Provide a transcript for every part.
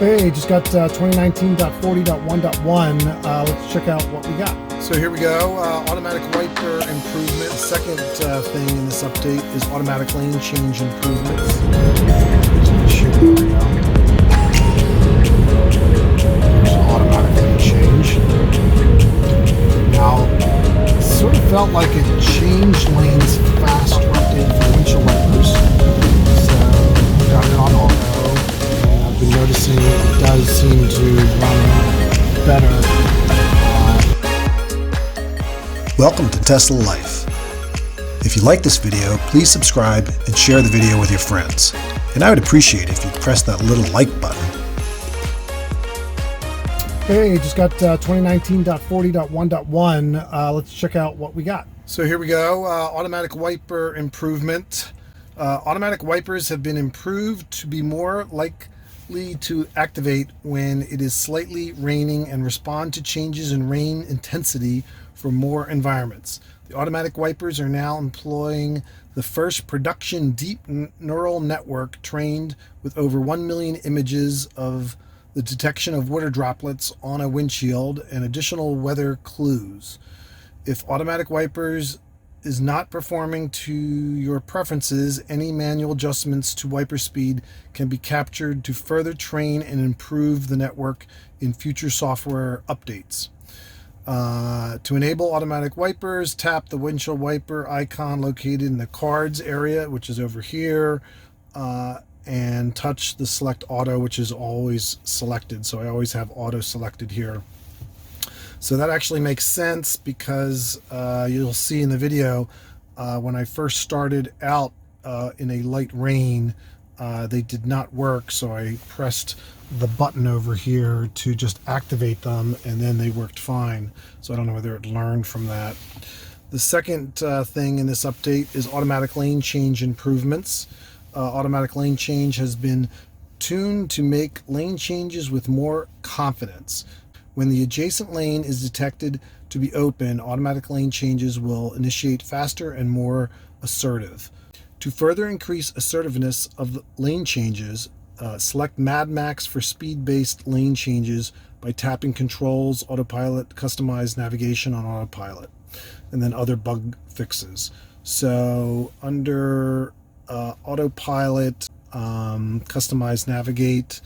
Hey, just got 2019.40.1.1. Let's check out what we got. So here we go, automatic wiper improvement. Second thing in this update is automatic lane change improvements. There's automatic lane change. Now, it sort of felt like it changed lanes faster updated for windshield wipers. So I've got it on auto. I've been noticing it does seem to run better. Welcome to Tesla Life. If you like this video, please subscribe and share the video with your friends. And I would appreciate it if you'd press that little like button. Hey, just got 2019.40.1.1. Let's check out what we got. So here we go, automatic wiper improvement. Automatic wipers have been improved to be more likely to activate when it is slightly raining and respond to changes in rain intensity for more environments. The automatic wipers are now employing the first production deep neural network trained with over 1 million images of the detection of water droplets on a windshield and additional weather clues. If automatic wipers is not performing to your preferences, any manual adjustments to wiper speed can be captured to further train and improve the network in future software updates. To enable automatic wipers, tap the windshield wiper icon located in the cards area, which is over here, and touch the select auto, which is always selected. So I always have auto selected here. So that actually makes sense because you'll see in the video when I first started out in a light rain, they did not work. So I pressed the button over here to just activate them, and then they worked fine. So I don't know whether it learned from that. The second thing in this update is automatic lane change improvements. Automatic lane change has been tuned to make lane changes with more confidence. When the adjacent lane is detected to be open, automatic lane changes will initiate faster and more assertive. To further increase assertiveness of lane changes, select Mad Max for speed-based lane changes by tapping Controls, Autopilot, Customize Navigation on Autopilot, and then other bug fixes. So under Autopilot, Customize Navigate,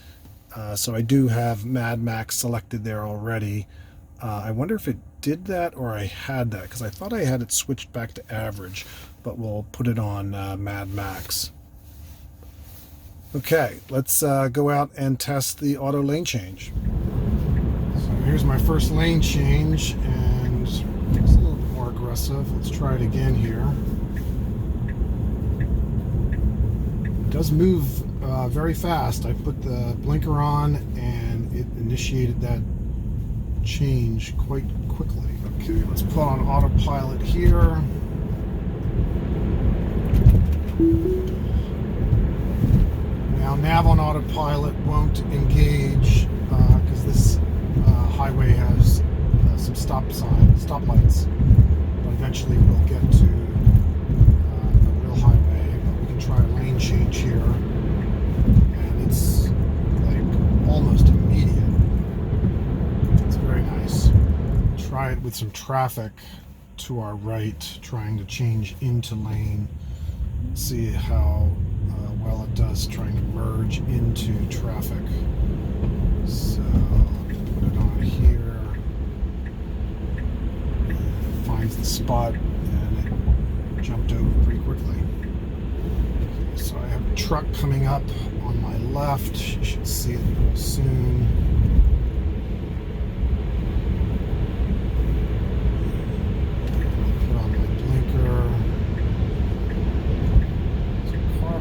so I do have Mad Max selected there already. I wonder if it did that or I had that, because I thought I had it switched back to average, but we'll put it on Mad Max. Okay, let's go out and test the auto lane change. So here's my first lane change, and it's a little bit more aggressive. Let's try it again here. It does move very fast. I put the blinker on and it initiated that change quite quickly. Okay, let's put on Autopilot here. Now nav on Autopilot won't engage because this highway has some stoplights. But eventually we'll get to a real highway. But we can try a lane change here, and it's like almost immediate. It's very nice. Try it with some traffic to our right, trying to change into lane. See how well it does trying to merge into traffic. So put it on here. It finds the spot and it jumped over pretty quickly. Okay, so I have a truck coming up on my left. You should see it real soon.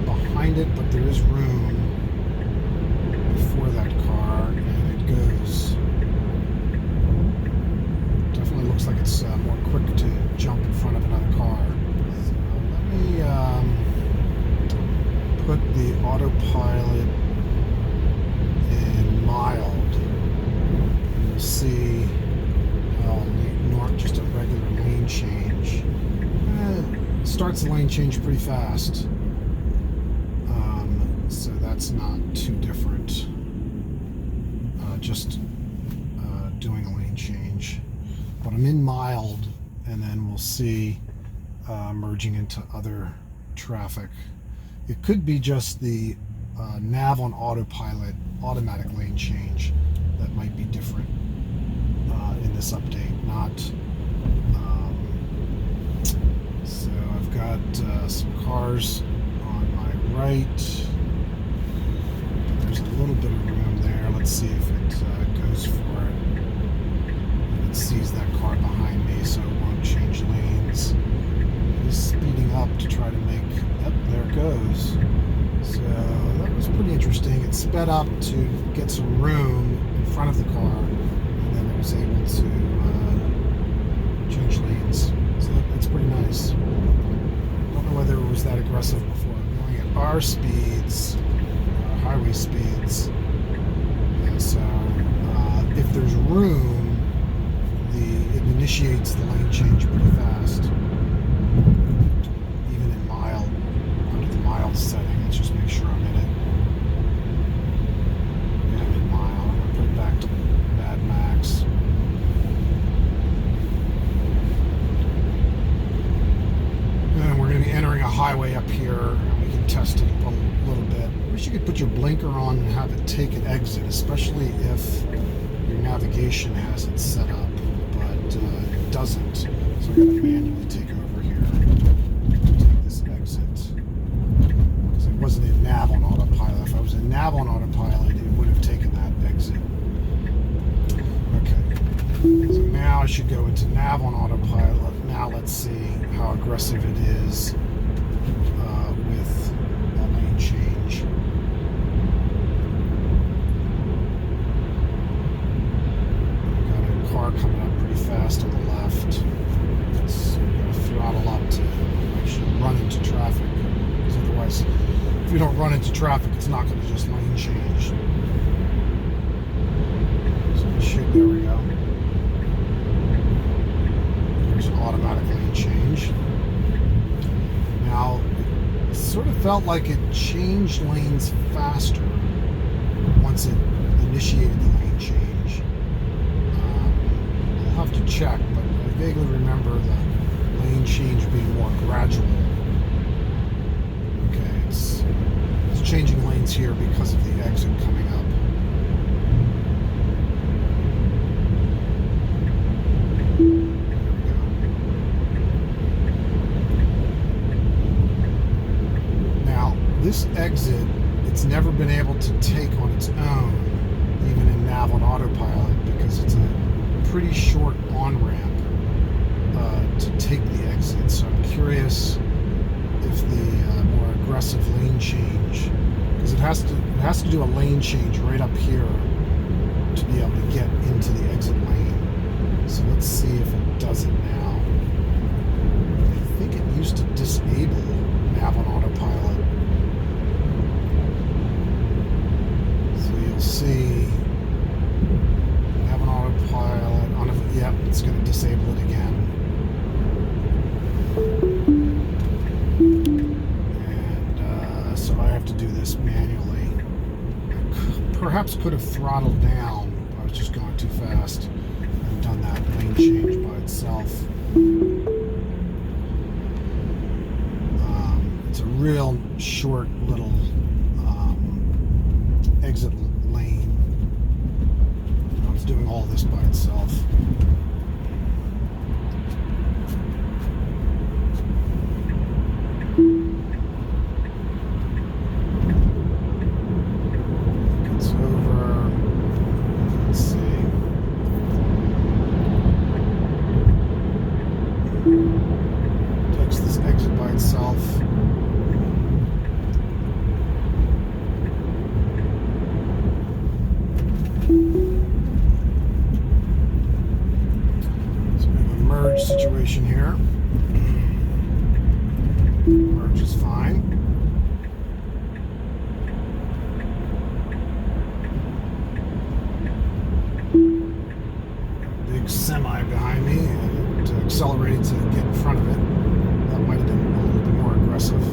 Behind it, but there is room before that car, and it goes. Definitely looks like it's more quick to jump in front of another car. So let me put the Autopilot in mild. You'll see how just a regular lane change. Starts the lane change pretty fast. So that's not too different. just doing a lane change. But I'm in mild, and then we'll see merging into other traffic. It could be just the nav on autopilot automatic lane change that might be different in this update, not so I've got some cars on my right. There's a little bit of room there. Let's see if it goes for it. It sees that car behind me, so it won't change lanes. It's speeding up to try to make, yep, there it goes. So that was pretty interesting. It sped up to get some room in front of the car, and then it was able to change lanes. So that's pretty nice. Don't know whether it was that aggressive before. Going at our speeds, highway speeds. And so if there's room, it initiates the lane change pretty fast. Even in mild, under the mild setting. Let's just make sure I'm in it. Yeah, I'm in mild. I'm gonna put it back to Mad Max. And we're going to be entering a highway up here, and we can test it a little bit. I wish you could put your blinker on and have it take an exit, especially if your navigation has it set up, but it doesn't. So I got to manually take over here to take this exit. Because it wasn't in nav on autopilot. If I was in nav on autopilot, it would have taken that exit. Okay. So now I should go into nav on autopilot. Now let's see how aggressive it is with a lane change. Got a car coming up pretty fast on the left. So we're going to throttle up to actually run into traffic. Because otherwise, if you don't run into traffic, it's not going to just lane change. So we should, there we go. Automatic lane change. Now, it sort of felt like it changed lanes faster once it initiated the lane change. I'll have to check, but I vaguely remember the lane change being more gradual. Okay, it's changing lanes here because of the exit coming up. This exit, it's never been able to take on its own, even in nav on autopilot, because it's a pretty short on-ramp to take the exit. So I'm curious if the more aggressive lane change, because it has to do a lane change right up here to be able to get into the exit lane. So let's see if it does it now. I think it used to disable nav on autopilot. See, have an autopilot on it. Yep, it's going to disable it again. And so I have to do this manually. I perhaps could have throttled down. I was just going too fast and done that lane change by itself. It's a real short little exit lane. It's doing all this by itself. Gets over. Let's see. Takes this exit by itself. Situation here. Merge is fine. Big semi behind me, and it accelerated to get in front of it. That might have been a little bit more aggressive.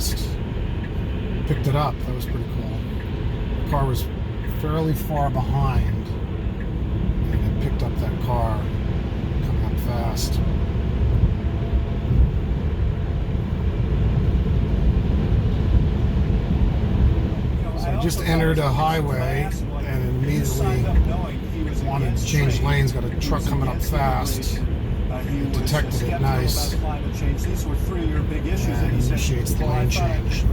fast. Picked it up. That was pretty cool. The car was fairly far behind, and it picked up that car coming up fast. So I just entered a highway and immediately wanted to change lanes. Got a truck coming up fast. Detected it nice. And initiates the lane change.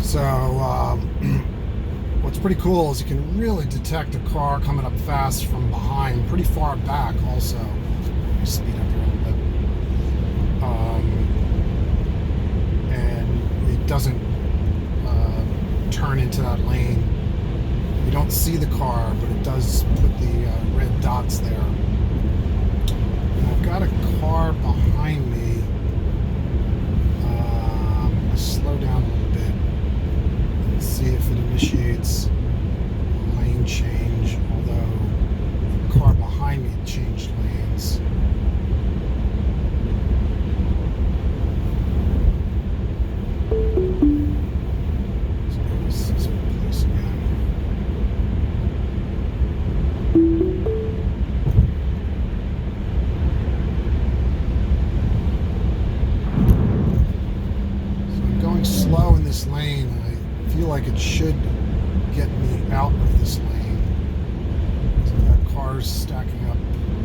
So what's pretty cool is you can really detect a car coming up fast from behind, pretty far back also. Let me speed up here a little bit. And it doesn't turn into that lane. You don't see the car, but it does put the red dots there. And I've got a car behind me. I'm going to slow down a little bit and see if it initiates a lane change, although the car behind me changed lanes. So this is this place again. Slow in this lane. I feel like it should get me out of this lane. So that car's stacking up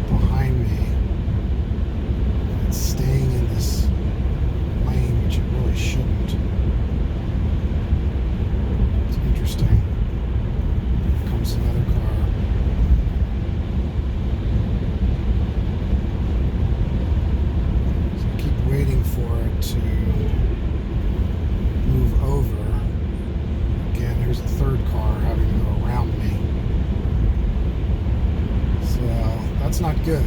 behind me. It's staying in this lane, which it really shouldn't. It's interesting. Here comes another car. So I keep waiting for it to move over. Again, here's a third car having to go around me. So that's not good.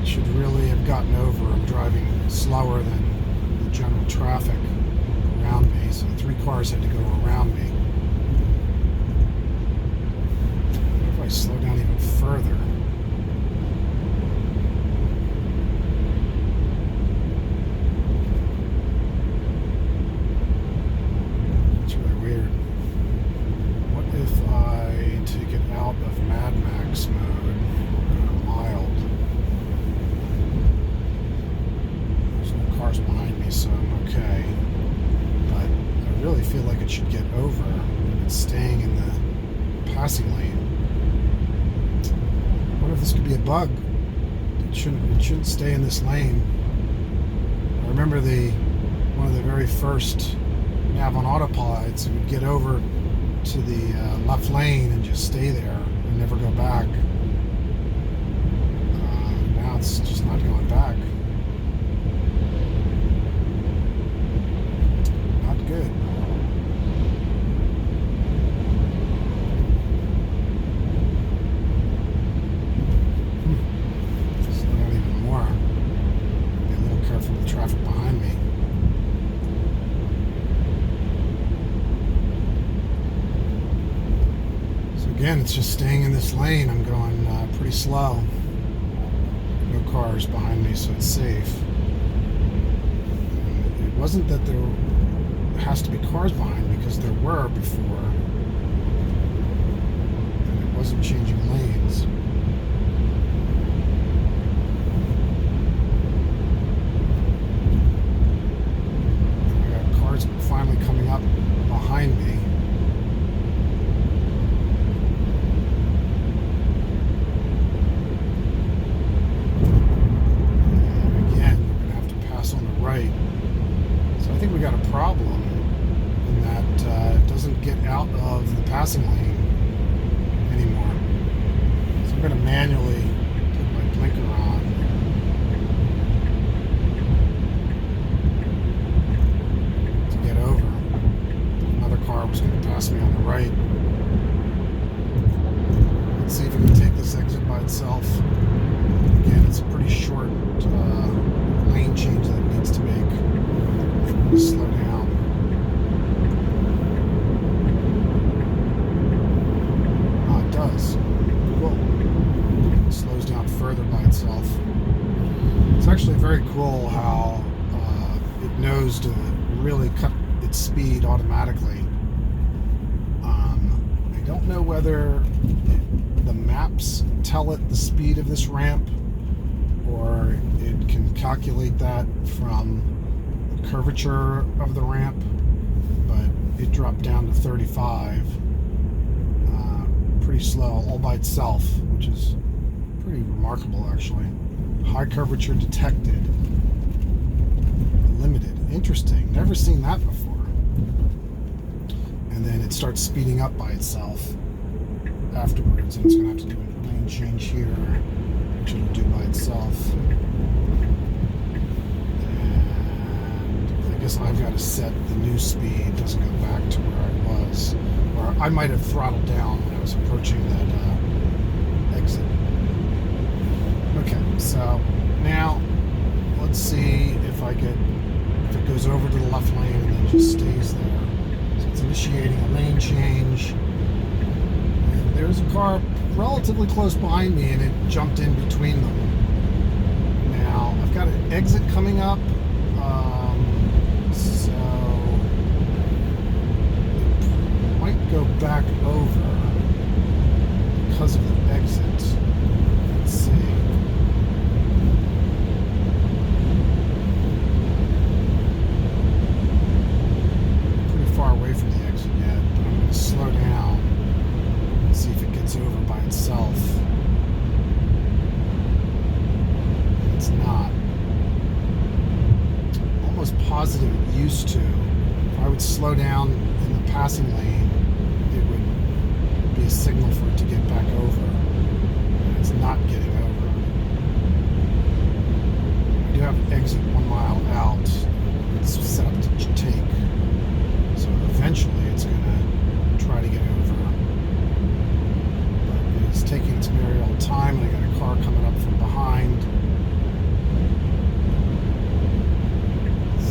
It should really have gotten over. I'm driving slower than the general traffic around me. So 3 cars had to go around me. What if I slow down even further? Feel like it should get over, and it's staying in the passing lane. What if this could be a bug? It shouldn't stay in this lane. I remember one of the very first nav on Autopilots, it would get over to the left lane and just stay there and never go back. Now it's just not going back. Not good. From the traffic behind me. So again, it's just staying in this lane. I'm going pretty slow. No cars behind me, so it's safe. And it wasn't that there has to be cars behind me, because there were before. And it wasn't changing lanes. Finally coming up behind me. And again, we're going to have to pass on the right. So I think we got a problem in that it doesn't get out of the passing lane anymore. So I'm going to manually put my blinker on. Was going to pass me on the right. Let's see if we can take this exit by itself. Again, it's a pretty short lane change that it needs to make. Slow down. Oh, it does. Cool. It slows down further by itself. It's actually very cool how it knows to really cut its speed automatically. I don't know whether the maps tell it the speed of this ramp, or it can calculate that from the curvature of the ramp, but it dropped down to 35 pretty slow all by itself, which is pretty remarkable actually. High curvature detected. Limited. Interesting. Never seen that before. And then it starts speeding up by itself afterwards, and it's going to have to do a lane change here, which it'll do by itself. And I guess I've got to set the new speed. It doesn't go back to where I was. Or I might have throttled down when I was approaching that exit. Okay, so now let's see if it goes over to the left lane and then just stays there. So it's initiating a lane change. And there's a car relatively close behind me, and it jumped in between them. Now I've got an exit coming up, so it might go back over because of the exit. Let's see. Far away from the exit yet, but I'm going to slow down and see if it gets over by itself. It's not. Almost positive it used to. If I would slow down in the passing lane, it would be a signal for it to get back over. And it's not getting over. I do have an exit 1 mile out. It's set up to take. So eventually it's going to try to get over. But it's taking its merry old time, and I got a car coming up from behind.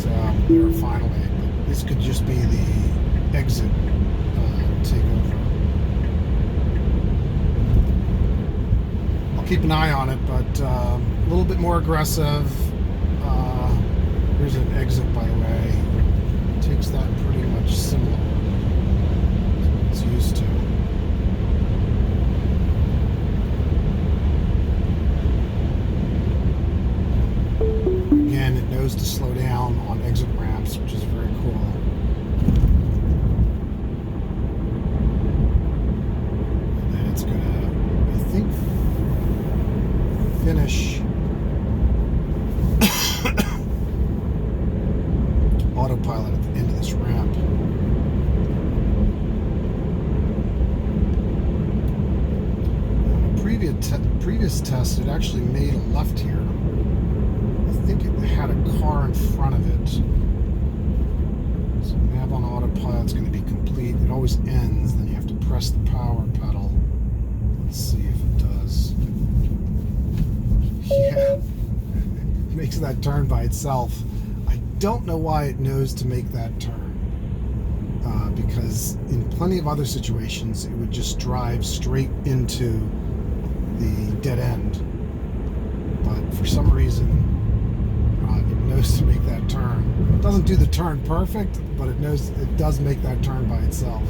So there finally. But this could just be the exit takeover. I'll keep an eye on it, but a little bit more aggressive. Here's an exit, by the way. Takes that pretty much similar to what it's used to. Again, it knows to slow down on exit ramps, which is very cool. And then it's going to, I think, finish Autopilot at the end of this ramp. On a previous test, it actually made a left here. I think it had a car in front of it. So nav on Autopilot's going to be complete. It always ends, then you have to press the power pedal. Let's see if it does. Yeah, it makes that turn by itself. Don't know why it knows to make that turn, because in plenty of other situations it would just drive straight into the dead end, but for some reason it knows to make that turn. It doesn't do the turn perfect, but it knows it does make that turn by itself.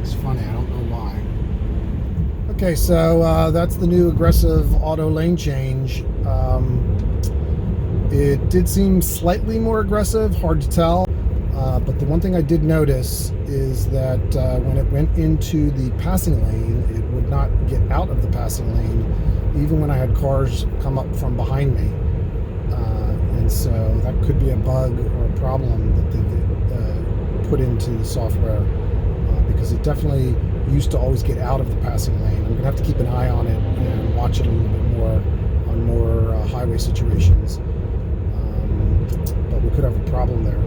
It's funny, I don't know why. Okay, so that's the new aggressive auto lane change. It did seem slightly more aggressive, hard to tell, but the one thing I did notice is that when it went into the passing lane, it would not get out of the passing lane, even when I had cars come up from behind me. And so that could be a bug or a problem that they've put into the software, because it definitely used to always get out of the passing lane. I'm going to have to keep an eye on it and watch it a little bit more on more highway situations. But we could have a problem there.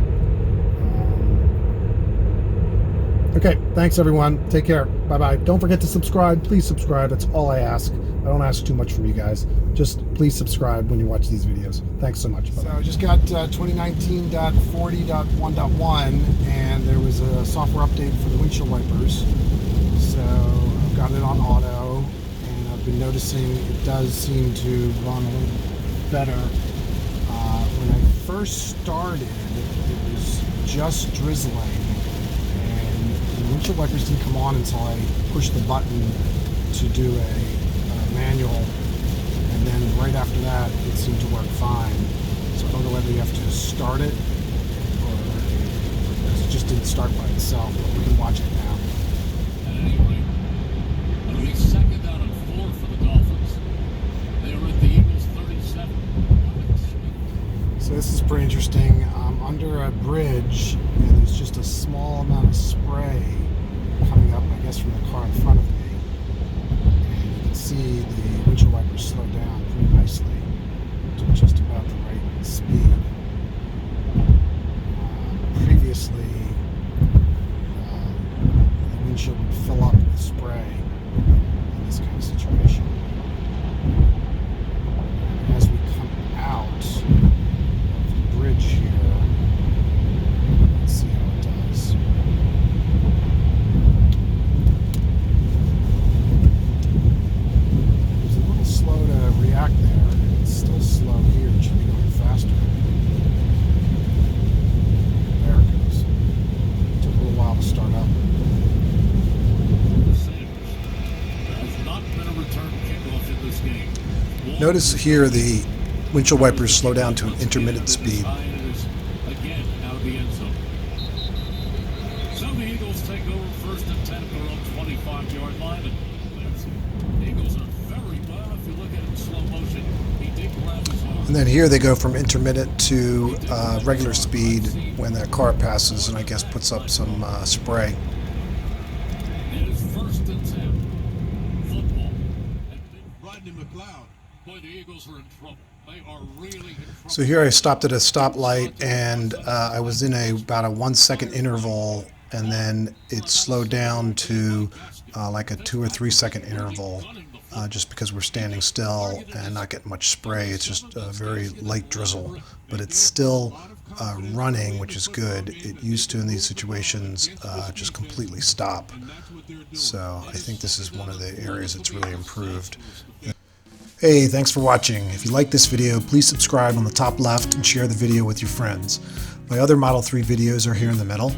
Okay, thanks everyone. Take care. Bye-bye. Don't forget to subscribe. Please subscribe. That's all I ask. I don't ask too much from you guys. Just please subscribe when you watch these videos. Thanks so much. Bye-bye. So I just got 2019.40.1.1, and there was a software update for the windshield wipers. So I've got it on auto, and I've been noticing it does seem to run a little better when I first started, it was just drizzling, and the windshield wipers didn't come on until I pushed the button to do a manual, and then right after that, it seemed to work fine. So I don't know whether you have to start it, or because it just didn't start by itself, but we can watch it now. At any rate, it'll be second down and 4 for the Dolphins. They are at the Eagles' 37. So this is pretty interesting. I'm under a bridge, and there's just a small amount of spray coming up, I guess, from the car in front of me. And you can see the windshield wipers slow down pretty nicely to just about the right speed. Previously, the windshield would fill up with spray in this kind of situation. And as we come out of the bridge here, let's see how it does. It was a little slow to react there. It's still slow here. It should be going faster. There it goes. Took a little while to start up. There's not been a return kickoff in this game. Notice here the windshield wipers slow down to an intermittent speed. Again, out of the end zone. So the Eagles take over first and 10 at their own 25-yard line. And the Eagles are very well. If you look at it in slow motion, he did grab his arm. And then here they go from intermittent to regular speed when that car passes and I guess puts up some spray. It is first and 10. Football. Rodney McLeod. Boy, the Eagles are in trouble. They are really in trouble. So here I stopped at a stoplight and I was in about a 1 second interval, and then it slowed down to like a 2 or 3 second interval just because we're standing still and not getting much spray. It's just a very light drizzle, but it's still running, which is good. It used to, in these situations, just completely stop. So I think this is one of the areas that's really improved. Hey, thanks for watching. If you like this video, please subscribe on the top left and share the video with your friends. My other Model 3 videos are here in the middle.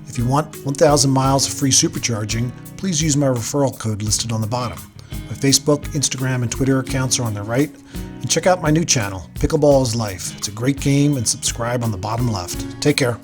If you want 1,000 miles of free supercharging, please use my referral code listed on the bottom. My Facebook, Instagram, and Twitter accounts are on the right. And check out my new channel, Pickleball is Life. It's a great game, and subscribe on the bottom left. Take care.